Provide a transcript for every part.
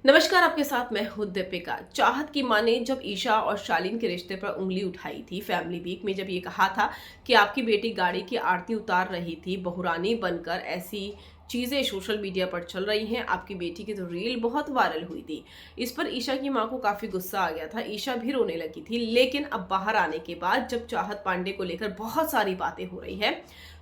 नमस्कार, आपके साथ मैं हूं दीपिका। चाहत की मां ने जब ईशा और शालीन के रिश्ते पर उंगली उठाई थी फैमिली वीक में, जब ये कहा था कि आपकी बेटी गाड़ी की आरती उतार रही थी बहुरानी बनकर, ऐसी चीजें सोशल मीडिया पर चल रही हैं। आपकी बेटी की तो रील बहुत वायरल हुई थी। इस पर ईशा की मां को काफी गुस्सा आ गया था, ईशा भी रोने लगी थी। लेकिन अब बाहर आने के बाद जब चाहत पांडे को लेकर बहुत सारी बातें हो रही है,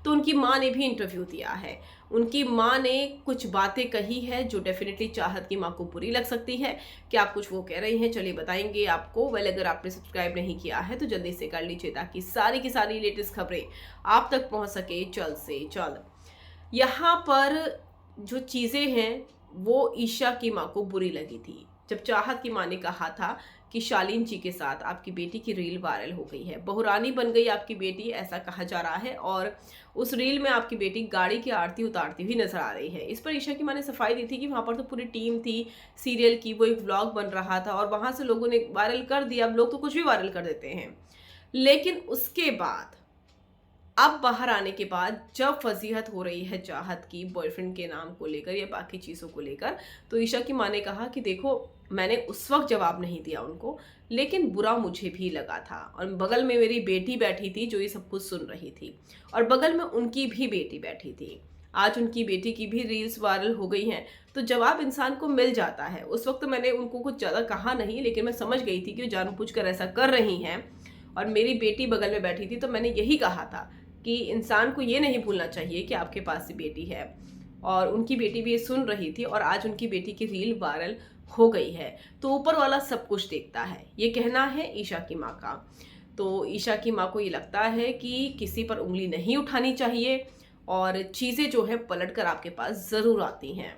तो उनकी मां ने भी इंटरव्यू दिया है। उनकी मां ने कुछ बातें कही है जो डेफिनेटली चाहत की मां को बुरी लग सकती है। क्या आप कुछ वो कह रही हैं, चलिए बताएंगे आपको। अगर आपने सब्सक्राइब नहीं किया है तो जल्दी से कर लीजिए, ताकि सारी की सारी लेटेस्ट खबरें आप तक पहुंच सके जल्द से जल्द। यहाँ पर जो चीज़ें हैं वो ईशा की माँ को बुरी लगी थी। जब चाहत की माँ ने कहा था कि शालीन जी के साथ आपकी बेटी की रील वायरल हो गई है, बहुरानी बन गई आपकी बेटी, ऐसा कहा जा रहा है। और उस रील में आपकी बेटी गाड़ी की आरती उतारती हुई नजर आ रही है। इस पर ईशा की माँ ने सफाई दी थी कि वहाँ पर तो पूरी टीम थी सीरियल की, वो एक व्लॉग बन रहा था और वहाँ से लोगों ने वायरल कर दिया। अब लोग तो कुछ भी वायरल कर देते हैं। लेकिन उसके बाद अब बाहर आने के बाद जब फजीहत हो रही है चाहत की बॉयफ्रेंड के नाम को लेकर या बाकी चीज़ों को लेकर, तो ईशा की माँ ने कहा कि देखो, मैंने उस वक्त जवाब नहीं दिया उनको, लेकिन बुरा मुझे भी लगा था। और बगल में मेरी बेटी बैठी थी जो ये सब कुछ सुन रही थी, और बगल में उनकी भी बेटी बैठी थी। आज उनकी बेटी की भी रील्स वायरल हो गई हैं, तो जवाब इंसान को मिल जाता है। उस वक्त मैंने उनको कुछ ज़्यादा कहा नहीं, लेकिन मैं समझ गई थी कि वो जानबूझकर ऐसा कर रही हैं। और मेरी बेटी बगल में बैठी थी, तो मैंने यही कहा था कि इंसान को ये नहीं भूलना चाहिए कि आपके पास भी बेटी है। और उनकी बेटी भी ये सुन रही थी, और आज उनकी बेटी की रील वायरल हो गई है। तो ऊपर वाला सब कुछ देखता है, ये कहना है ईशा की माँ का। तो ईशा की माँ को ये लगता है कि किसी पर उंगली नहीं उठानी चाहिए, और चीज़ें जो है पलट कर आपके पास ज़रूर आती हैं।